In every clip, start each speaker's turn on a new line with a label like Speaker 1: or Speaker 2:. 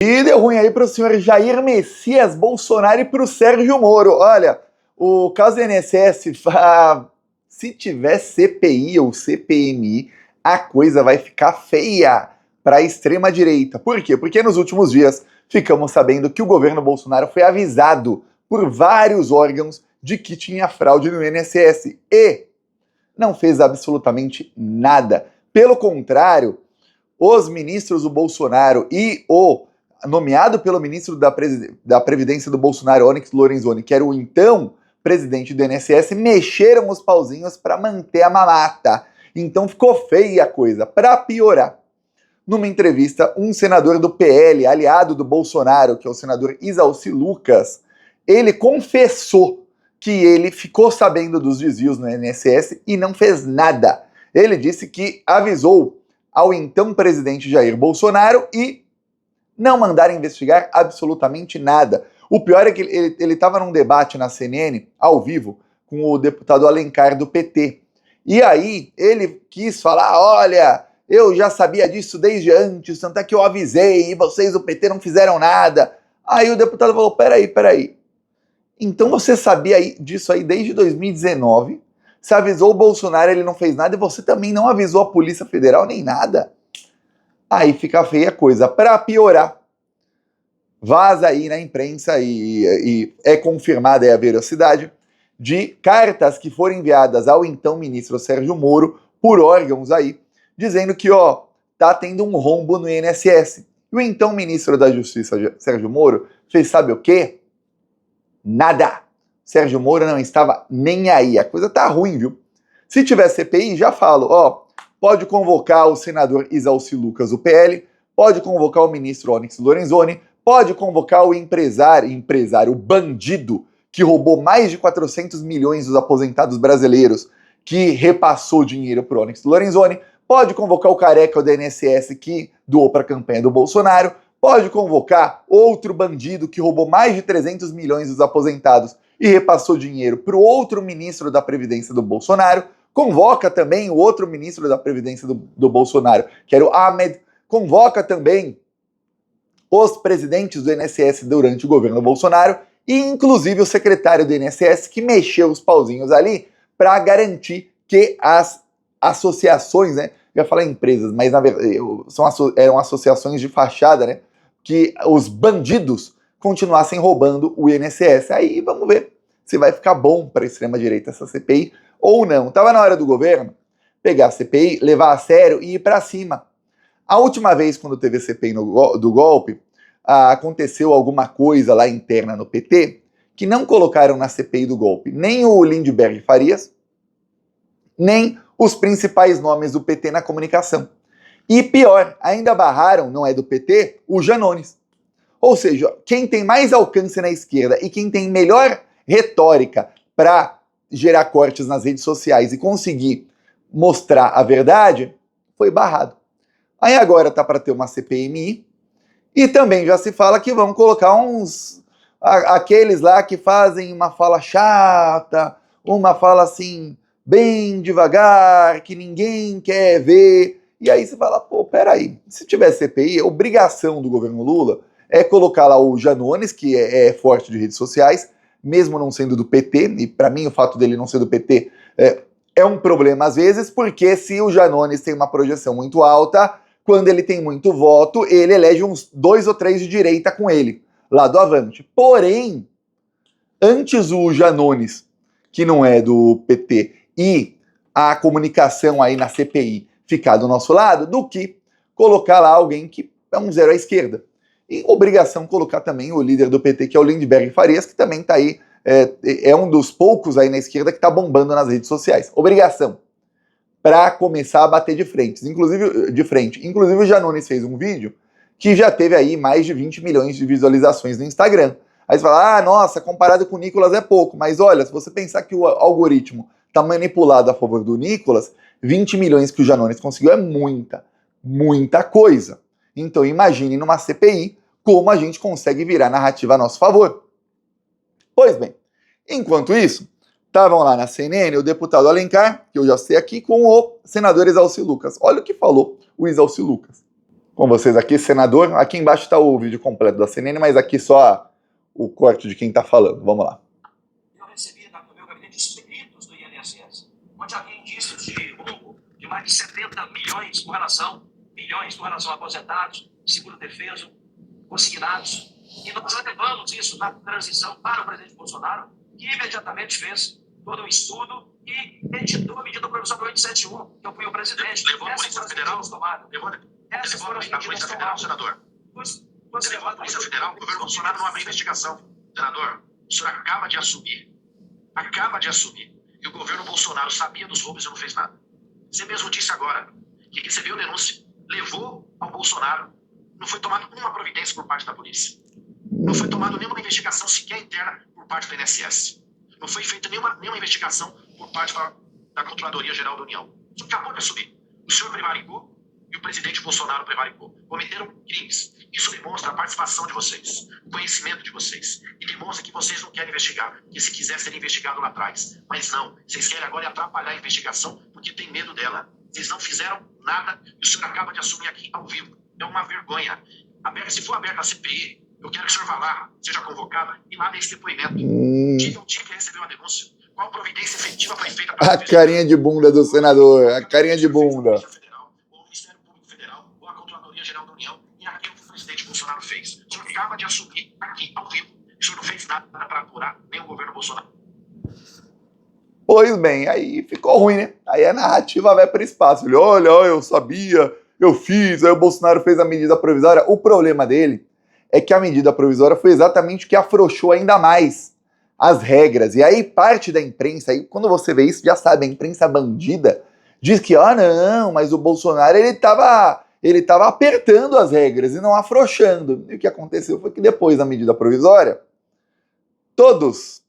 Speaker 1: E deu ruim aí para o senhor Jair Messias Bolsonaro e para o Sérgio Moro. Olha, o caso INSS, se tiver CPI ou CPMI, a coisa vai ficar feia para a extrema-direita. Por quê? Porque nos últimos dias ficamos sabendo que o governo Bolsonaro foi avisado por vários órgãos de que tinha fraude no INSS e não fez absolutamente nada. Pelo contrário, os ministros do Bolsonaro e o nomeado pelo ministro da Previdência do Bolsonaro, Onyx Lorenzoni, que era o então presidente do INSS, mexeram os pauzinhos para manter a mamata. Então ficou feia a coisa. Para piorar, numa entrevista, um senador do PL, aliado do Bolsonaro, que é o senador Isalci Lucas, ele confessou que ele ficou sabendo dos desvios no INSS e não fez nada. Ele disse que avisou ao então presidente Jair Bolsonaro e não mandaram investigar absolutamente nada. O pior é que ele estava num debate na CNN, ao vivo, com o deputado Alencar do PT. E aí ele quis falar, olha, eu já sabia disso desde antes, tanto é que eu avisei e vocês do PT não fizeram nada. Aí o deputado falou, peraí. Então você sabia disso aí desde 2019, você avisou o Bolsonaro, ele não fez nada, e você também não avisou a Polícia Federal nem nada? Aí fica feia a coisa. Para piorar, vaza aí na imprensa e é confirmada a veracidade de cartas que foram enviadas ao então ministro Sérgio Moro por órgãos aí, dizendo que, tá tendo um rombo no INSS. E o então ministro da Justiça, Sérgio Moro, fez sabe o quê? Nada. Sérgio Moro não estava nem aí. A coisa tá ruim, viu? Se tiver CPI, já falo, pode convocar o senador Isalci Lucas, do PL, pode convocar o ministro Onyx Lorenzoni, pode convocar o empresário, o bandido, que roubou mais de 400 milhões dos aposentados brasileiros, que repassou dinheiro para o Onyx Lorenzoni, pode convocar o careca do INSS que doou para a campanha do Bolsonaro, pode convocar outro bandido que roubou mais de 300 milhões dos aposentados e repassou dinheiro para o outro ministro da Previdência do Bolsonaro, convoca também o outro ministro da Previdência do Bolsonaro, que era o Ahmed, convoca também os presidentes do INSS durante o governo Bolsonaro e inclusive o secretário do INSS que mexeu os pauzinhos ali para garantir que as associações, né, eu ia falar empresas, mas na verdade eram associações de fachada, né, que os bandidos continuassem roubando o INSS. Aí vamos ver se vai ficar bom para a extrema-direita essa CPI ou não. Tava na hora do governo pegar a CPI, levar a sério e ir para cima. A última vez, quando teve a CPI do golpe, aconteceu alguma coisa lá interna no PT que não colocaram na CPI do golpe nem o Lindbergh Farias, nem os principais nomes do PT na comunicação. E pior, ainda barraram, não é do PT, o Janones. Ou seja, quem tem mais alcance na esquerda e quem tem melhor retórica para gerar cortes nas redes sociais e conseguir mostrar a verdade, foi barrado. Aí agora tá para ter uma CPMI e também já se fala que vão colocar aqueles lá que fazem uma fala chata, uma fala assim bem devagar, que ninguém quer ver. E aí você fala, peraí, se tiver CPI, a obrigação do governo Lula é colocar lá o Janones, que é forte de redes sociais, mesmo não sendo do PT, e para mim o fato dele não ser do PT é um problema às vezes, porque se o Janones tem uma projeção muito alta, quando ele tem muito voto, ele elege uns 2 ou 3 de direita com ele, lá do Avante. Porém, antes o Janones, que não é do PT, e a comunicação aí na CPI ficar do nosso lado, do que colocar lá alguém que é um zero à esquerda. E obrigação colocar também o líder do PT, que é o Lindbergh Farias, que também está aí, é um dos poucos aí na esquerda que está bombando nas redes sociais. Obrigação. Para começar a bater de frente. Inclusive o Janones fez um vídeo que já teve aí mais de 20 milhões de visualizações no Instagram. Aí você fala, nossa, comparado com o Nicolas é pouco, mas olha, se você pensar que o algoritmo está manipulado a favor do Nicolas, 20 milhões que o Janones conseguiu é muita coisa. Então imagine numa CPI como a gente consegue virar narrativa a nosso favor. Pois bem, enquanto isso, estavam lá na CNN o deputado Alencar, que eu já sei aqui, com o senador Isalci Lucas. Olha o que falou o Isalci Lucas. Com vocês aqui, senador. Aqui embaixo está o vídeo completo da CNN, mas aqui só o corte de quem está falando. Vamos lá.
Speaker 2: Eu recebi no meu gabinete os peritos do INSS, onde havia indícios de roubo de mais de 70 milhões com relação a aposentados, seguro defeso, consignados. E nós levamos isso na transição para o presidente Bolsonaro, que imediatamente fez todo o estudo e editou a medida provisória 871, que eu fui o presidente.
Speaker 3: Levou a Polícia Federal?
Speaker 2: Essas foram as
Speaker 3: a Polícia
Speaker 2: medidas
Speaker 3: Federal,
Speaker 2: tomadas.
Speaker 3: senador? Você levou a Polícia Federal? O governo Bolsonaro não abriu investigação. Senador, o senhor acaba de assumir, que o governo Bolsonaro sabia dos roubos e não fez nada. Você mesmo disse agora que recebeu denúncia, levou ao Bolsonaro, não foi tomada uma providência por parte da polícia. Não foi tomada nenhuma investigação sequer interna por parte do INSS. Não foi feita nenhuma investigação por parte da Controladoria Geral da União. O senhor acabou de assumir. O senhor prevaricou e o presidente Bolsonaro prevaricou. Cometeram crimes. Isso demonstra a participação de vocês, o conhecimento de vocês. E demonstra que vocês não querem investigar, que se quiser ser investigado lá atrás. Mas não, vocês querem agora atrapalhar a investigação porque tem medo dela. Vocês não fizeram nada e o senhor acaba de assumir aqui ao vivo. É uma vergonha. Se for aberta a CPI, eu quero que o senhor vá lá, seja convocado e lá dê esse depoimento. Diga o dia que recebeu a denúncia. Qual providência efetiva foi feita para
Speaker 1: A carinha de bunda do senador, a carinha de bunda.
Speaker 3: O Ministério Público Federal ou a Controladoria Geral da União e aquilo que o presidente Bolsonaro fez. O senhor acaba de assumir aqui ao vivo. O senhor não fez nada para apurar nem o governo Bolsonaro.
Speaker 1: Pois bem, aí ficou ruim, né? Aí a narrativa vai para o espaço. Ele, olha, eu sabia, eu fiz, aí o Bolsonaro fez a medida provisória. O problema dele é que a medida provisória foi exatamente o que afrouxou ainda mais as regras. E aí parte da imprensa, aí quando você vê isso, já sabe, a imprensa bandida diz que, não, mas o Bolsonaro ele tava apertando as regras e não afrouxando. E o que aconteceu foi que depois da medida provisória, todas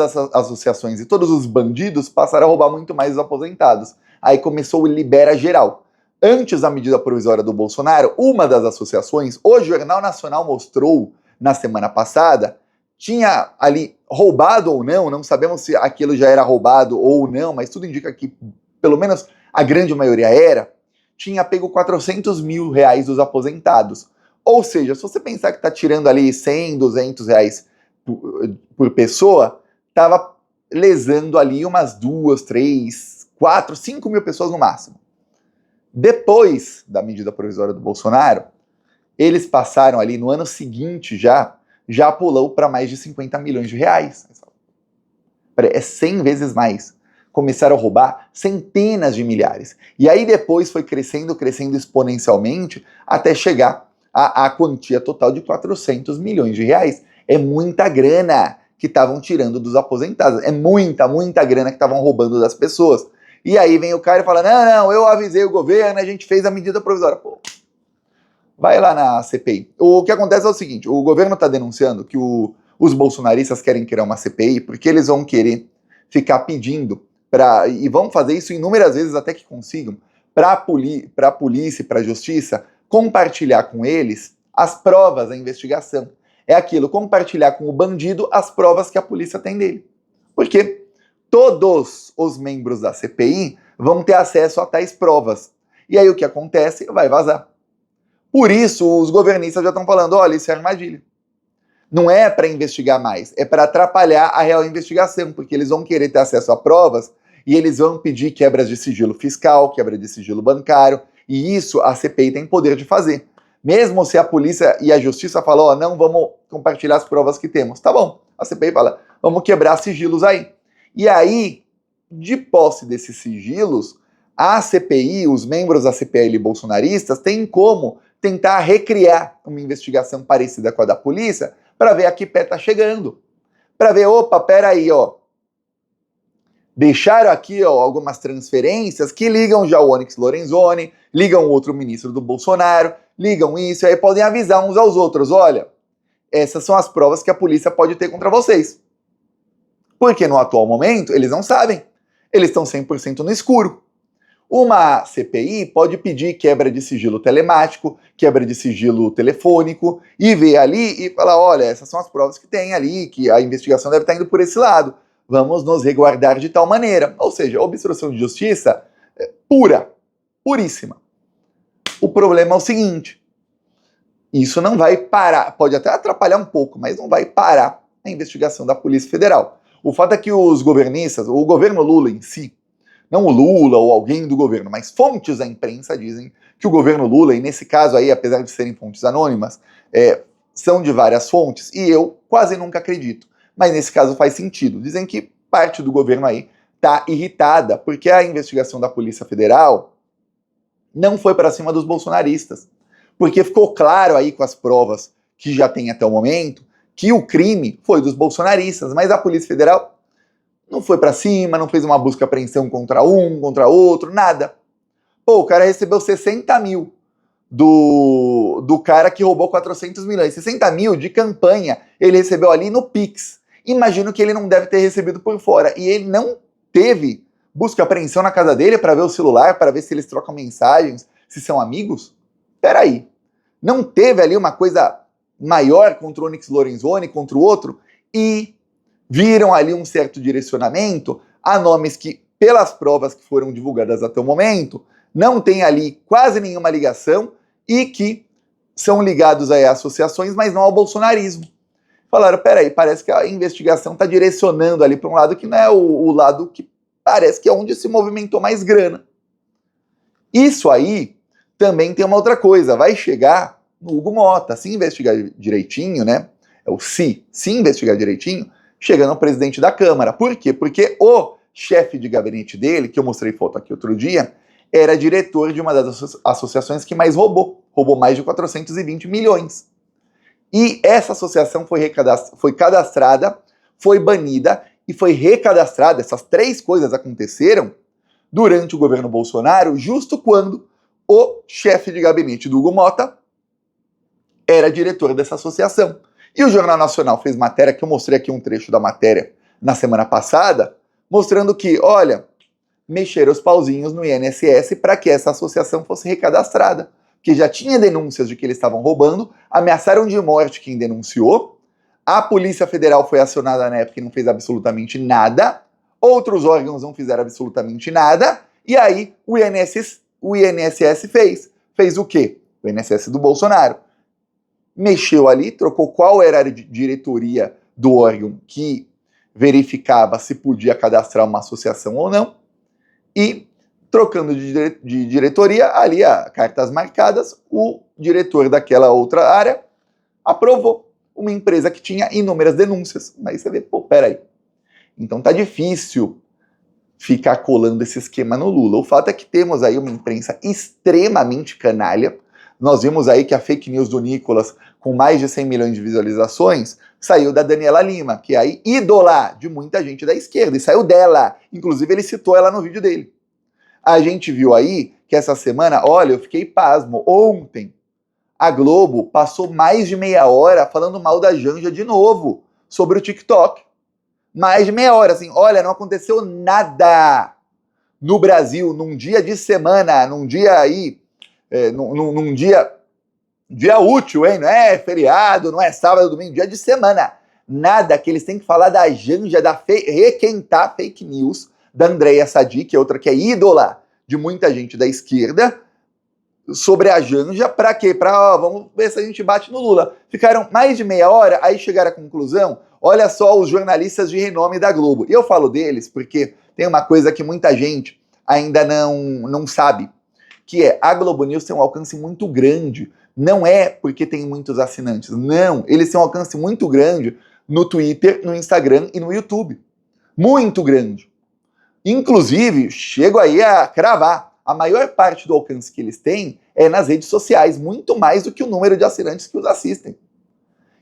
Speaker 1: essas associações e todos os bandidos passaram a roubar muito mais os aposentados. Aí começou o Libera Geral. Antes da medida provisória do Bolsonaro, uma das associações, o Jornal Nacional mostrou na semana passada, tinha ali roubado ou não sabemos se aquilo já era roubado ou não, mas tudo indica que pelo menos a grande maioria era, tinha pego 400 mil reais dos aposentados. Ou seja, se você pensar que está tirando ali 100, 200 reais por pessoa, estava lesando ali umas 2, 3, 4, 5 mil pessoas no máximo. Depois da medida provisória do Bolsonaro, eles passaram ali no ano seguinte já pulou para mais de 50 milhões de reais. É 100 vezes mais. Começaram a roubar centenas de milhares. E aí depois foi crescendo exponencialmente até chegar à quantia total de 400 milhões de reais. É muita grana que estavam tirando dos aposentados. É muita grana que estavam roubando das pessoas. E aí vem o cara e fala, não, eu avisei o governo, a gente fez a medida provisória. Pô, vai lá na CPI. O que acontece é o seguinte, o governo está denunciando que os bolsonaristas querem criar uma CPI porque eles vão querer ficar pedindo, e vão fazer isso inúmeras vezes até que consigam, para a polícia e para a justiça compartilhar com eles as provas da investigação. É aquilo, compartilhar com o bandido as provas que a polícia tem dele. Porque todos os membros da CPI vão ter acesso a tais provas. E aí o que acontece? Vai vazar. Por isso, os governistas já estão falando, olha, isso é armadilha. Não é para investigar mais, é para atrapalhar a real investigação, porque eles vão querer ter acesso a provas e eles vão pedir quebras de sigilo fiscal, quebra de sigilo bancário, e isso a CPI tem poder de fazer. Mesmo se a polícia e a justiça falam, não vamos compartilhar as provas que temos. Tá bom, a CPI fala, vamos quebrar sigilos aí. E aí, de posse desses sigilos, a CPI, os membros da CPI bolsonaristas, têm como tentar recriar uma investigação parecida com a da polícia para ver a que pé tá chegando. Para ver, opa, peraí, deixaram aqui algumas transferências que ligam já o Onyx Lorenzoni, ligam o outro ministro do Bolsonaro, ligam isso, e aí podem avisar uns aos outros, olha, essas são as provas que a polícia pode ter contra vocês. Porque no atual momento, eles não sabem. Eles estão 100% no escuro. Uma CPI pode pedir quebra de sigilo telemático, quebra de sigilo telefônico, e ver ali e falar, olha, essas são as provas que tem ali, que a investigação deve estar indo por esse lado. Vamos nos resguardar de tal maneira. Ou seja, obstrução de justiça pura, puríssima. O problema é o seguinte, isso não vai parar, pode até atrapalhar um pouco, mas não vai parar a investigação da Polícia Federal. O fato é que os governistas, o governo Lula em si, não o Lula ou alguém do governo, mas fontes da imprensa dizem que o governo Lula, e nesse caso aí, apesar de serem fontes anônimas, são de várias fontes, e eu quase nunca acredito. Mas nesse caso faz sentido. Dizem que parte do governo aí está irritada, porque a investigação da Polícia Federal não foi para cima dos bolsonaristas. Porque ficou claro aí com as provas que já tem até o momento, que o crime foi dos bolsonaristas, mas a Polícia Federal não foi para cima, não fez uma busca e apreensão contra um, contra outro, nada. Pô, o cara recebeu 60 mil do cara que roubou 400 milhões. 60 mil de campanha ele recebeu ali no Pix. Imagino que ele não deve ter recebido por fora. E ele não teve busca e apreensão na casa dele para ver o celular, para ver se eles trocam mensagens, se são amigos? Peraí. Não teve ali uma coisa maior contra o Onyx Lorenzoni, contra o outro, e viram ali um certo direcionamento a nomes que, pelas provas que foram divulgadas até o momento, não tem ali quase nenhuma ligação e que são ligados aí a associações, mas não ao bolsonarismo. Falaram, peraí, parece que a investigação está direcionando ali para um lado que não é o lado que parece que é onde se movimentou mais grana. Isso aí também tem uma outra coisa, vai chegar no Hugo Mota, se investigar direitinho, né? É o se investigar direitinho, chega no presidente da Câmara. Por quê? Porque o chefe de gabinete dele, que eu mostrei foto aqui outro dia, era diretor de uma das associações que mais roubou mais de 420 milhões. E essa associação foi cadastrada, foi banida e foi recadastrada. Essas três coisas aconteceram durante o governo Bolsonaro, justo quando o chefe de gabinete do Hugo Mota era diretor dessa associação. E o Jornal Nacional fez matéria, que eu mostrei aqui um trecho da matéria na semana passada, mostrando que, olha, mexeram os pauzinhos no INSS para que essa associação fosse recadastrada. Que já tinha denúncias de que eles estavam roubando, ameaçaram de morte quem denunciou, a Polícia Federal foi acionada na época e não fez absolutamente nada, outros órgãos não fizeram absolutamente nada, e aí o INSS fez o quê? O INSS do Bolsonaro mexeu ali, trocou qual era a diretoria do órgão que verificava se podia cadastrar uma associação ou não, e trocando de diretoria, ali a cartas marcadas, o diretor daquela outra área aprovou uma empresa que tinha inúmeras denúncias. Aí você vê, pô, peraí. Então tá difícil ficar colando esse esquema no Lula. O fato é que temos aí uma imprensa extremamente canalha. Nós vimos aí que a fake news do Nicolas, com mais de 100 milhões de visualizações, saiu da Daniela Lima, que é aí ídola de muita gente da esquerda, e saiu dela. Inclusive ele citou ela no vídeo dele. A gente viu aí que essa semana, olha, eu fiquei pasmo, ontem a Globo passou mais de meia hora falando mal da Janja de novo, sobre o TikTok. Mais de meia hora, assim, olha, não aconteceu nada no Brasil, num dia de semana, num dia aí, num dia útil, hein? Não é feriado, não é sábado, domingo, dia de semana. Nada que eles têm que falar da Janja, requentar fake news, da Andréia Sadi, que é outra que é ídola de muita gente da esquerda, sobre a Janja, pra quê? Vamos ver se a gente bate no Lula. Ficaram mais de meia hora, aí chegaram à conclusão, olha só os jornalistas de renome da Globo. E eu falo deles porque tem uma coisa que muita gente ainda não sabe, que é a Globo News tem um alcance muito grande. Não é porque tem muitos assinantes, não. Eles têm um alcance muito grande no Twitter, no Instagram e no YouTube. Muito grande. Inclusive, chego aí a cravar, a maior parte do alcance que eles têm é nas redes sociais, muito mais do que o número de assinantes que os assistem.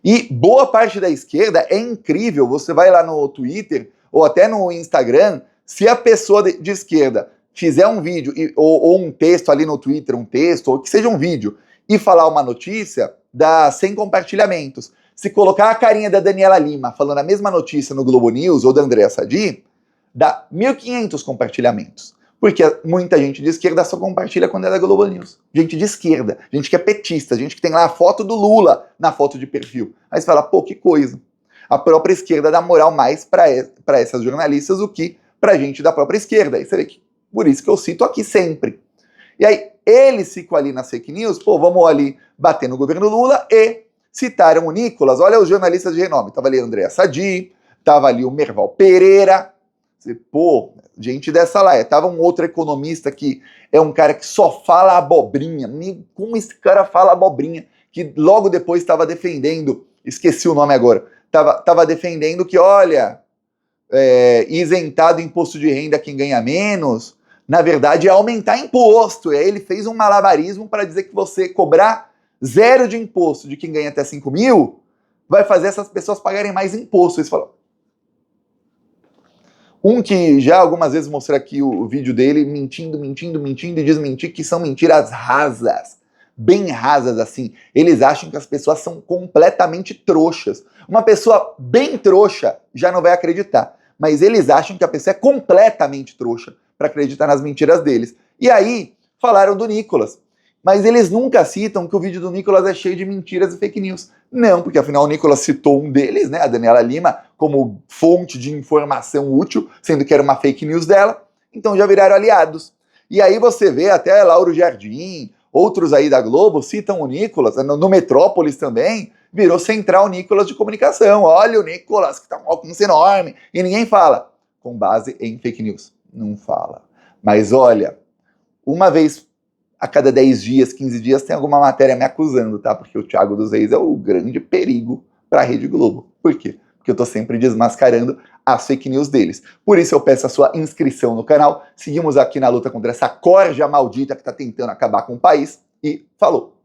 Speaker 1: E boa parte da esquerda é incrível, você vai lá no Twitter ou até no Instagram, se a pessoa de esquerda fizer um vídeo ou um texto ali no Twitter, um texto, ou que seja um vídeo, e falar uma notícia, dá 100 compartilhamentos. Se colocar a carinha da Daniela Lima falando a mesma notícia no Globo News ou da Andréia Sadi, dá 1.500 compartilhamentos. Porque muita gente de esquerda só compartilha quando é da Globo News. Gente de esquerda, gente que é petista, gente que tem lá a foto do Lula na foto de perfil. Aí você fala, pô, que coisa. A própria esquerda dá moral mais para essas jornalistas do que pra gente da própria esquerda. Aí você vê que, por isso que eu cito aqui sempre. E aí, eles ficam ali nas fake news, pô, vamos ali bater no governo Lula e citaram o Nicolas. Olha os jornalistas de renome, tava ali Andréa Sadi, tava ali o Merval Pereira, pô, gente dessa lá, tava um outro economista que é um cara que só fala abobrinha, como esse cara fala abobrinha, que logo depois estava defendendo, esqueci o nome agora, tava defendendo que, olha, isentar do imposto de renda quem ganha menos, na verdade é aumentar imposto, e aí ele fez um malabarismo para dizer que você cobrar 0 de imposto de quem ganha até 5 mil, vai fazer essas pessoas pagarem mais imposto, eles falaram. Um que já algumas vezes mostrei aqui o vídeo dele mentindo e desmentir que são mentiras rasas, bem rasas assim. Eles acham que as pessoas são completamente trouxas. Uma pessoa bem trouxa já não vai acreditar, mas eles acham que a pessoa é completamente trouxa para acreditar nas mentiras deles. E aí falaram do Nicolas, mas eles nunca citam que o vídeo do Nicolas é cheio de mentiras e fake news. Não, porque afinal o Nicolas citou um deles, né, a Daniela Lima, como fonte de informação útil, sendo que era uma fake news dela, então já viraram aliados. E aí você vê até Lauro Jardim, outros aí da Globo citam o Nicolas, no Metrópolis também, virou central Nicolas de comunicação. Olha o Nicolas, que tá um alcance enorme, e ninguém fala, com base em fake news. Não fala. Mas olha, uma vez a cada 10 dias, 15 dias, tem alguma matéria me acusando, tá? Porque o Thiago dos Reis é o grande perigo para a Rede Globo. Por quê? Porque eu tô sempre desmascarando as fake news deles. Por isso eu peço a sua inscrição no canal. Seguimos aqui na luta contra essa corja maldita que tá tentando acabar com o país. E falou!